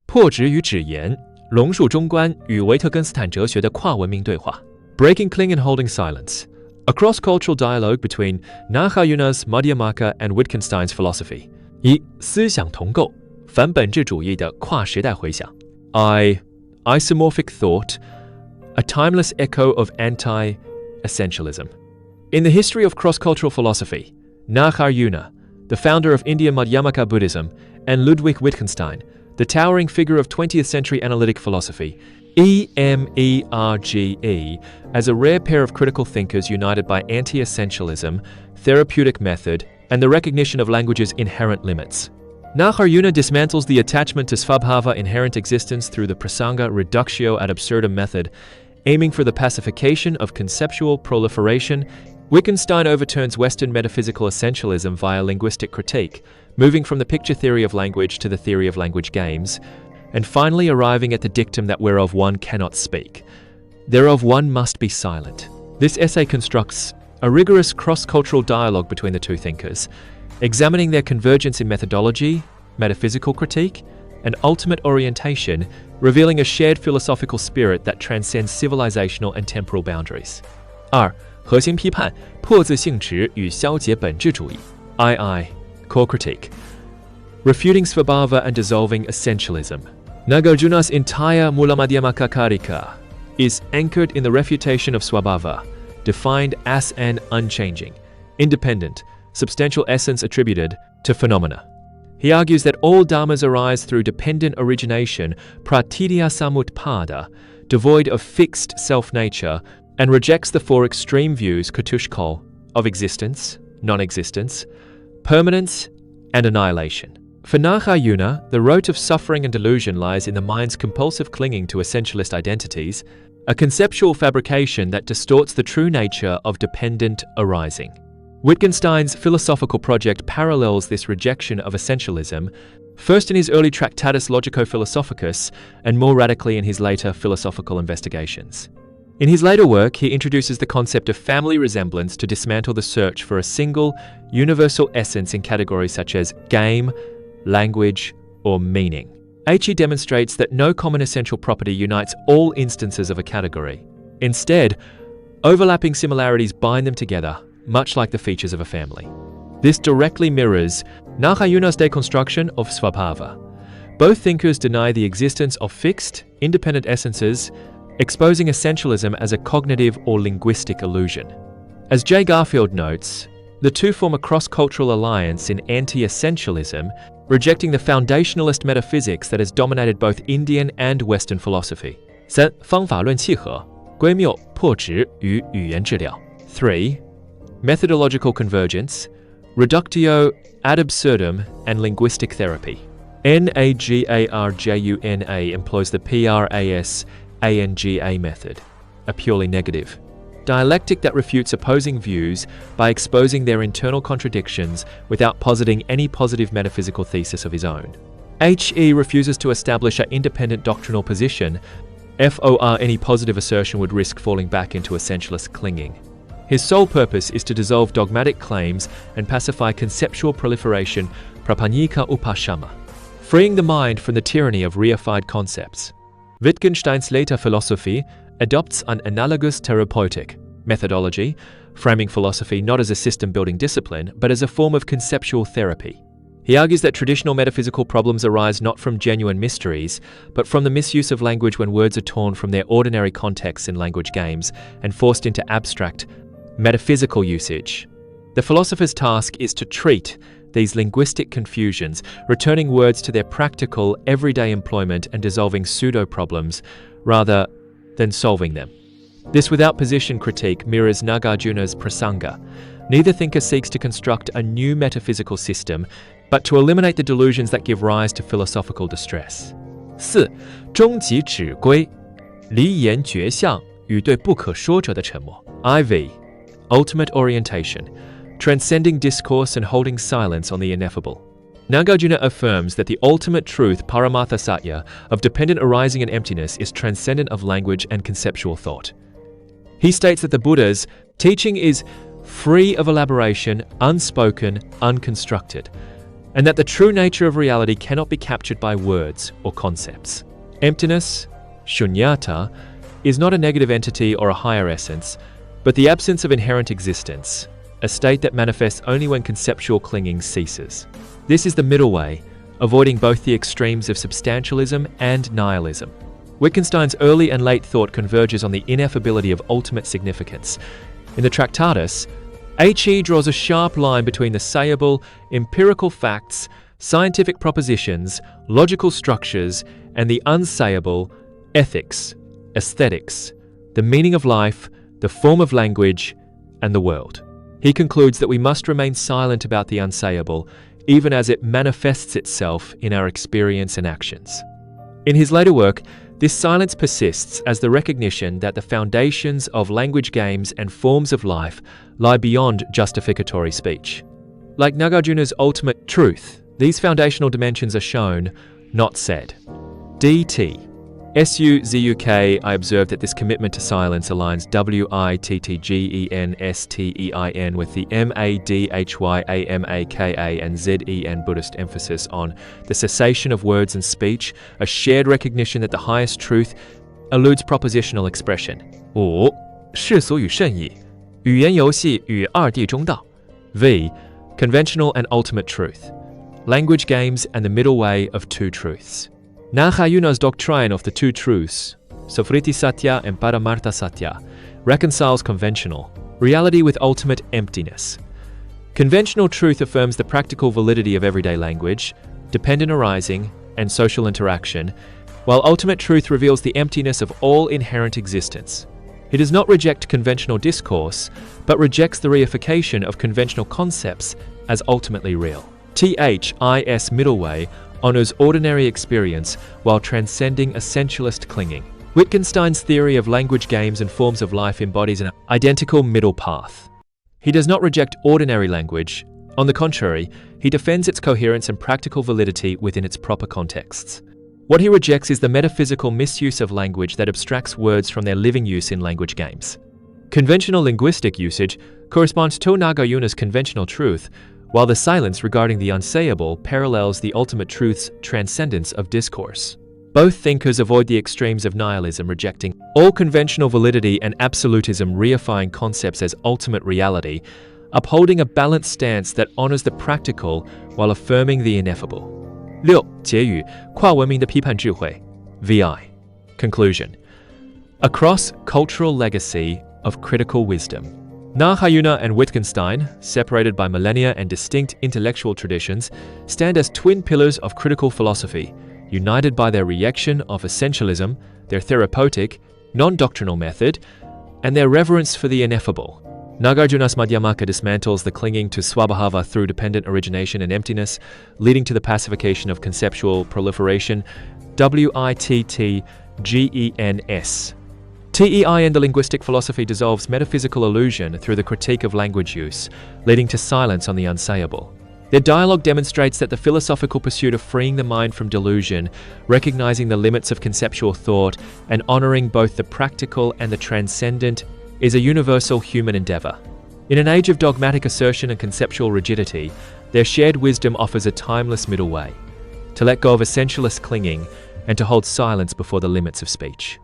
破执与止言，龙树中观与维特根斯坦哲学的跨文明对话。Breaking cling and holding silence. A cross-cultural dialogue between Nagarjuna's Madhyamaka and Wittgenstein's philosophy. 一、思想同构，反本质主义的跨时代回响。Isomorphic thought, a timeless echo of anti-essentialism. In the history of cross-cultural philosophy, Nagarjuna, the founder of Indian Madhyamaka Buddhism, and Ludwig Wittgenstein, the towering figure of 20th century analytic philosophy, EMERGE, as a rare pair of critical thinkers united by anti-essentialism, therapeutic method, and the recognition of language's inherent limits. Nagarjuna dismantles the attachment to svabhava inherent existence through the prasanga reductio ad absurdum method, aiming for the pacification of conceptual proliferation. Wittgenstein overturns Western metaphysical essentialism via linguistic critique, moving from the picture theory of language to the theory of language games, and finally arriving at the dictum that whereof one cannot speak, thereof one must be silent. This essay constructs a rigorous cross-cultural dialogue between the two thinkers, examining their convergence in methodology, metaphysical critique, and ultimate orientation, revealing a shared philosophical spirit that transcends civilizational and temporal boundaries. 二、核心批判，破自性质与消解本质主义。Core critique. Refuting svabhava and dissolving essentialism. Nagarjuna's entire Mulamadhyamaka Karika is anchored in the refutation of svabhava, defined as an unchanging, independent, substantial essence attributed to phenomena. He argues that all dharmas arise through dependent origination, pratitya samutpada, devoid of fixed self-nature, and rejects the four extreme views Katush call of existence, non-existence, permanence, and annihilation. For Nagarjuna, the root of suffering and delusion lies in the mind's compulsive clinging to essentialist identities, a conceptual fabrication that distorts the true nature of dependent arising. Wittgenstein's philosophical project parallels this rejection of essentialism, first in his early Tractatus Logico-Philosophicus and more radically in his later philosophical investigations. In his later work, he introduces the concept of family resemblance to dismantle the search for a single, universal essence in categories such as game, language, or meaning. He demonstrates that no common essential property unites all instances of a category. Instead, overlapping similarities bind them together, much like the features of a family. This directly mirrors Nagarjuna's deconstruction of svabhava. Both thinkers deny the existence of fixed, independent essences, exposing essentialism as a cognitive or linguistic illusion. As J. Garfield notes, the two form a cross-cultural alliance in anti-essentialism, rejecting the foundationalist metaphysics that has dominated both Indian and Western philosophy. 三、方法论契合，归谬破执与语言治疗。3. Methodological convergence, reductio ad absurdum, and linguistic therapy. Nagarjuna employs the PRASANGA method, a purely negative dialectic that refutes opposing views by exposing their internal contradictions without positing any positive metaphysical thesis of his own. He refuses to establish an independent doctrinal position, any positive assertion would risk falling back into essentialist clinging. His sole purpose is to dissolve dogmatic claims and pacify conceptual proliferation, prapanyika upashama, freeing the mind from the tyranny of reified concepts. Wittgenstein's later philosophy adopts an analogous therapeutic methodology, framing philosophy not as a system-building discipline, but as a form of conceptual therapy. He argues that traditional metaphysical problems arise not from genuine mysteries, but from the misuse of language when words are torn from their ordinary contexts in language games and forced into abstract, metaphysical usage. The philosopher's task is to treat these linguistic confusions, returning words to their practical, everyday employment and dissolving pseudo-problems, rather than solving them. This without position critique mirrors Nagarjuna's prasanga. Neither thinker seeks to construct a new metaphysical system, but to eliminate the delusions that give rise to philosophical distress. 4. 终极指归，离言绝相与对不可说者的沉默。Ultimate orientation, transcending discourse and holding silence on the ineffable. Nagarjuna affirms that the ultimate truth, Paramartha Satya, of dependent arising and emptiness is transcendent of language and conceptual thought. He states that the Buddha's teaching is free of elaboration, unspoken, unconstructed, and that the true nature of reality cannot be captured by words or concepts. Emptiness, shunyata, is not a negative entity or a higher essence, but the absence of inherent existence, a state that manifests only when conceptual clinging ceases. This is the middle way, avoiding both the extremes of substantialism and nihilism. Wittgenstein's early and late thought converges on the ineffability of ultimate significance. In the Tractatus, He draws a sharp line between the sayable, empirical facts, scientific propositions, logical structures, and the unsayable, ethics, aesthetics, the meaning of life, the form of language, and the world. He concludes that we must remain silent about the unsayable, even as it manifests itself in our experience and actions. In his later work, this silence persists as the recognition that the foundations of language games and forms of life lie beyond justificatory speech. Like Nagarjuna's ultimate truth, these foundational dimensions are shown, not said. DT. SUZUK, I observe that this commitment to silence aligns WITTGENSTEIN with the MADHYAMAKA and ZEN Buddhist emphasis on the cessation of words and speech, a shared recognition that the highest truth eludes propositional expression. 5. 世俗与圣意，语言游戏与二谛中道。V. Conventional and ultimate truth. Language games and the middle way of two truths. Narayana's doctrine of the two truths, Sufriti Satya and Paramartha Satya, reconciles conventional reality with ultimate emptiness. Conventional truth affirms the practical validity of everyday language, dependent arising, and social interaction, while ultimate truth reveals the emptiness of all inherent existence. It does not reject conventional discourse, but rejects the reification of conventional concepts as ultimately real. THIS middle way honors ordinary experience while transcending essentialist clinging. Wittgenstein's theory of language games and forms of life embodies an identical middle path. He does not reject ordinary language. On the contrary, he defends its coherence and practical validity within its proper contexts. What he rejects is the metaphysical misuse of language that abstracts words from their living use in language games. Conventional linguistic usage corresponds to Nagarjuna's conventional truth, while the silence regarding the unsayable parallels the ultimate truth's transcendence of discourse. Both thinkers avoid the extremes of nihilism, rejecting all conventional validity, and absolutism, reifying concepts as ultimate reality, upholding a balanced stance that honors the practical while affirming the ineffable. 6. 结语，跨文明的批判智慧 VI. Conclusion. A cross-cultural legacy of critical wisdom. Narayana and Wittgenstein, separated by millennia and distinct intellectual traditions, stand as twin pillars of critical philosophy, united by their rejection of essentialism, their therapeutic, non-doctrinal method, and their reverence for the ineffable. Nagarjuna's Madhyamaka dismantles the clinging to swabhava through dependent origination and emptiness, leading to the pacification of conceptual proliferation, WITTGENS. TEI and the linguistic philosophy dissolves metaphysical illusion through the critique of language use, leading to silence on the unsayable. Their dialogue demonstrates that the philosophical pursuit of freeing the mind from delusion, recognizing the limits of conceptual thought, and honoring both the practical and the transcendent is a universal human endeavor. In an age of dogmatic assertion and conceptual rigidity, their shared wisdom offers a timeless middle way, to let go of essentialist clinging and to hold silence before the limits of speech.